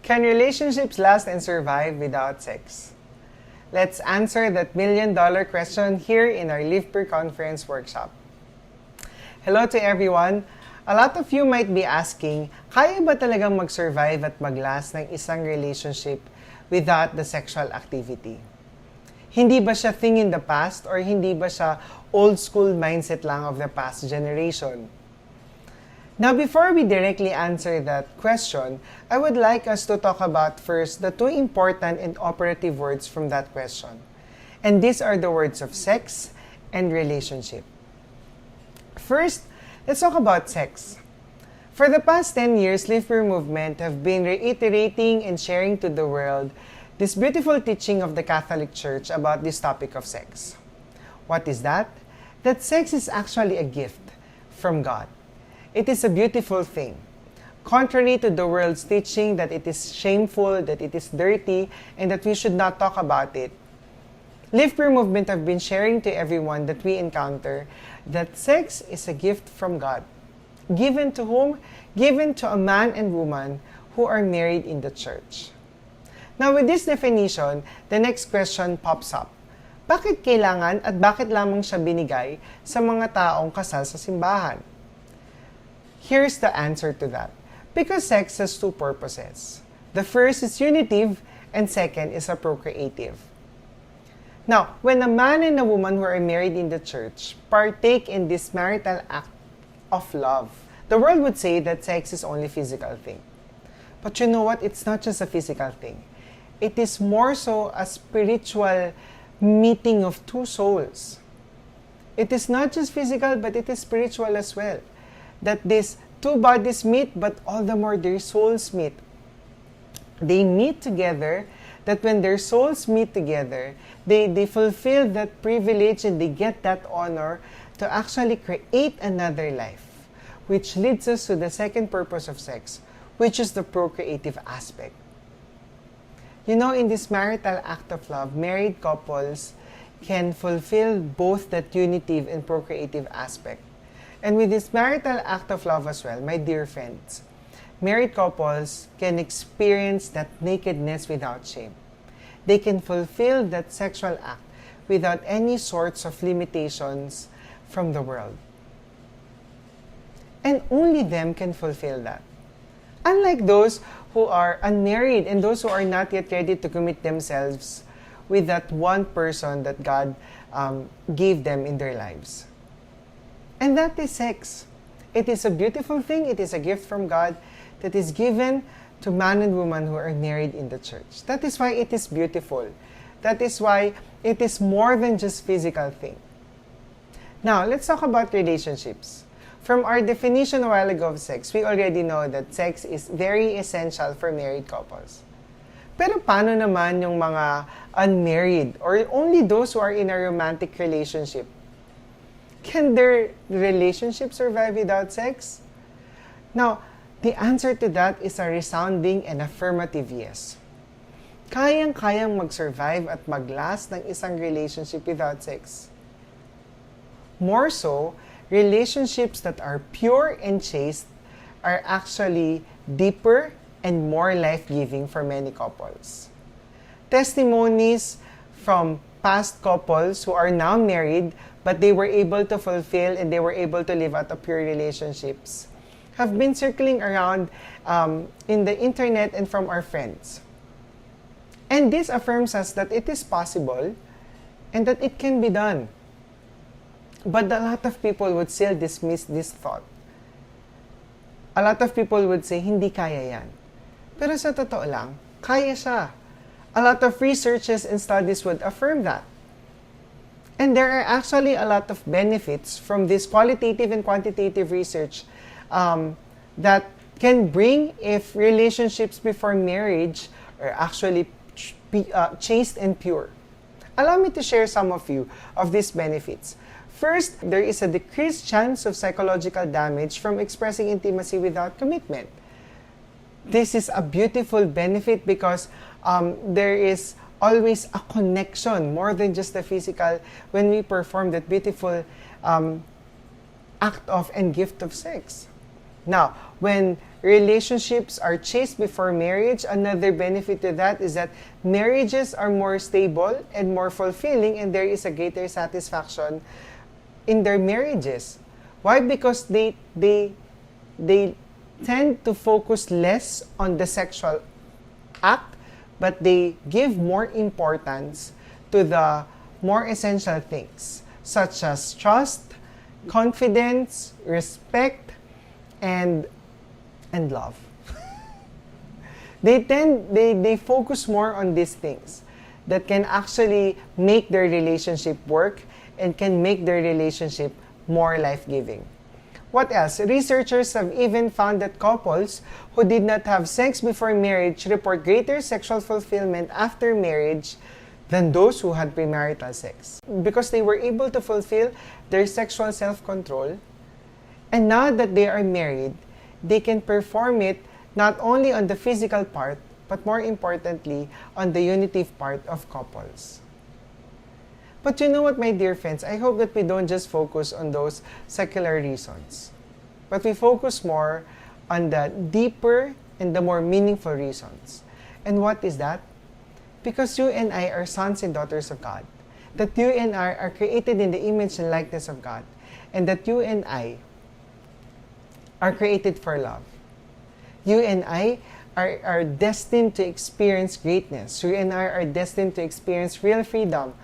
Can relationships last and survive without sex? Let's answer that million-dollar question here in our Live Per Conference workshop. Hello to everyone. A lot of you might be asking, kaya ba talagang mag-survive at mag-last ng isang relationship without the sexual activity? Hindi ba siya thing in the past or hindi ba siya old school mindset lang of the past generation? Now, before we directly answer that question, I would like us to talk about first the two important and operative words from that question. And these are the words of sex and relationship. First, let's talk about sex. For the past 10 years, Live Per movement have been reiterating and sharing to the world this beautiful teaching of the Catholic Church about this topic of sex. What is that? That sex is actually a gift from God. It is a beautiful thing. Contrary to the world's teaching that it is shameful, that it is dirty, and that we should not talk about it, Live Per movement have been sharing to everyone that we encounter that sex is a gift from God. Given to whom? Given to a man and woman who are married in the church. Now with this definition, the next question pops up. Bakit kailangan at bakit lamang siya binigay sa mga taong kasal sa simbahan? Here's the answer to that. Because sex has two purposes. The first is unitive and second is a procreative. Now, when a man and a woman who are married in the church partake in this marital act of love, the world would say that sex is only a physical thing. But you know what? It's not just a physical thing. It is more so a spiritual meeting of two souls. It is not just physical, but it is spiritual as well. That these two bodies meet, but all the more their souls meet. They meet together, that when their souls meet together, they fulfill that privilege and they get that honor to actually create another life, which leads us to the second purpose of sex, which is the procreative aspect. You know, in this marital act of love, married couples can fulfill both that unitive and procreative aspect. And with this marital act of love as well, my dear friends, married couples can experience that nakedness without shame. They can fulfill that sexual act without any sorts of limitations from the world. And only them can fulfill that. Unlike those who are unmarried and those who are not yet ready to commit themselves with that one person that God gave them in their lives. And that is sex. It is a beautiful thing. It is a gift from God that is given to man and woman who are married in the church. That is why it is beautiful. That is why it is more than just physical thing. Now, let's talk about relationships. From our definition a while ago of sex, we already know that sex is very essential for married couples. Pero paano naman yung mga unmarried or only those who are in a romantic relationship? Can their relationship survive without sex? Now, the answer to that is a resounding and affirmative yes. Kayang-kayang mag-survive at mag-last ng isang relationship without sex. More so, relationships that are pure and chaste are actually deeper and more life-giving for many couples. Testimonies from past couples who are now married but they were able to fulfill and they were able to live out of pure relationships have been circling around in the internet and from our friends. And this affirms us that it is possible and that it can be done. But a lot of people would still dismiss this thought. A lot of people would say, hindi kaya yan. Pero sa totoo lang, kaya siya. A lot of researches and studies would affirm that. And there are actually a lot of benefits from this qualitative and quantitative research that can bring if relationships before marriage are actually chaste and pure. Allow me to share some of these benefits. First, there is a decreased chance of psychological damage from expressing intimacy without commitment. This is a beautiful benefit because there is always a connection more than just the physical when we perform that beautiful act of and gift of sex. Now, when relationships are chaste before marriage, another benefit to that is that marriages are more stable and more fulfilling, and there is a greater satisfaction in their marriages. Why? Because they tend to focus less on the sexual act, but they give more importance to the more essential things, such as trust, confidence, respect, and love. They focus more on these things that can actually make their relationship work and can make their relationship more life-giving. What else? Researchers have even found that couples who did not have sex before marriage report greater sexual fulfillment after marriage than those who had premarital sex, because they were able to fulfill their sexual self-control. And now that they are married, they can perform it not only on the physical part, but more importantly, on the unitive part of couples. But you know what, my dear friends, I hope that we don't just focus on those secular reasons, but we focus more on the deeper and the more meaningful reasons. And what is that? Because you and I are sons and daughters of God, that you and I are created in the image and likeness of God, and that you and I are created for love. You and I are destined to experience greatness. You and I are destined to experience real freedom,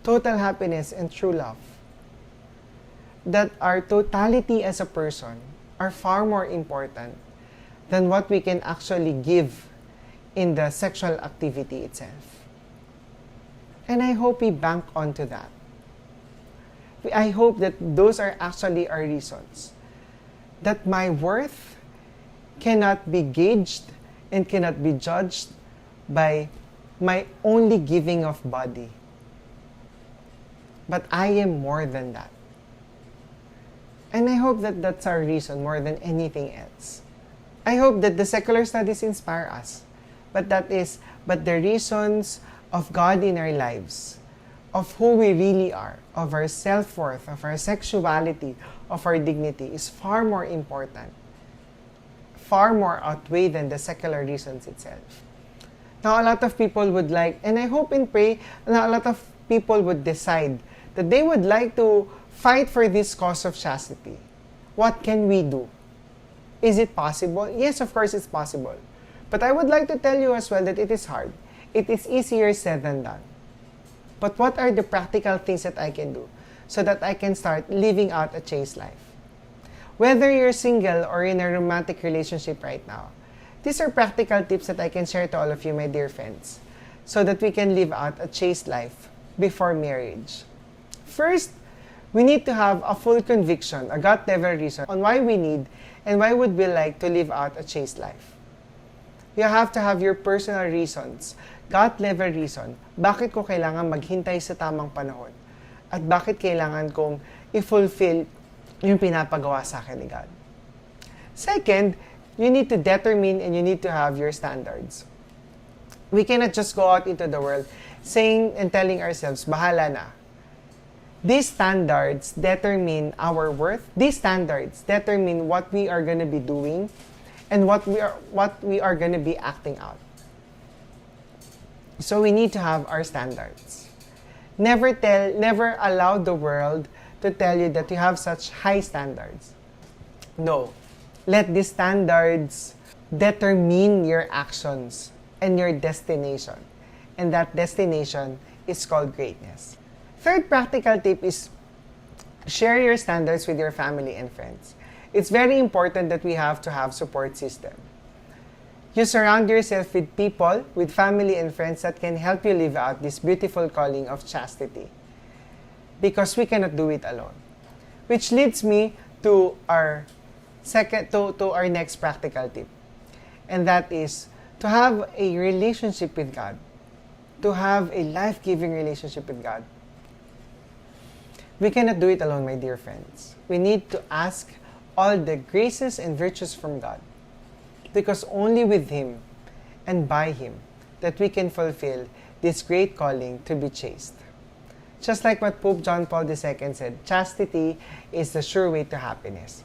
total happiness, and true love. That our totality as a person are far more important than what we can actually give in the sexual activity itself. And I hope we bank onto that. I hope that those are actually our reasons. That my worth cannot be gauged and cannot be judged by my only giving of body. But I am more than that. And I hope that that's our reason more than anything else. I hope that the secular studies inspire us. But the reasons of God in our lives, of who we really are, of our self-worth, of our sexuality, of our dignity is far more important, far more outweigh than the secular reasons itself. Now, a lot of people would like, and I hope and pray, now a lot of people would decide that they would like to fight for this cause of chastity. What can we do? Is it possible? Yes, of course it's possible. But I would like to tell you as well that it is hard. It is easier said than done. But what are the practical things that I can do so that I can start living out a chaste life? Whether you're single or in a romantic relationship right now, these are practical tips that I can share to all of you, my dear friends, so that we can live out a chaste life before marriage. First, we need to have a full conviction, a gut-level reason on why we need and why would we like to live out a chaste life. You have to have your personal reasons, gut-level reason, bakit ko kailangan maghintay sa tamang panahon at bakit kailangan kong i-fulfill yung pinapagawa sa akin ni God. Second, you need to determine and you need to have your standards. We cannot just go out into the world saying and telling ourselves, bahala na. These standards determine our worth. These standards determine what we are going to be doing and what we are going to be acting out. So we need to have our standards. Never allow the world to tell you that you have such high standards. No. Let these standards determine your actions and your destination. And that destination is called greatness. Third practical tip is share your standards with your family and friends. It's very important that we have to have support system. You surround yourself with people, with family and friends that can help you live out this beautiful calling of chastity. Because we cannot do it alone. Which leads me to our next practical tip. And that is to have a relationship with God. To have a life-giving relationship with God. We cannot do it alone, my dear friends. We need to ask all the graces and virtues from God. Because only with Him and by Him that we can fulfill this great calling to be chaste. Just like what Pope John Paul II said, chastity is the sure way to happiness.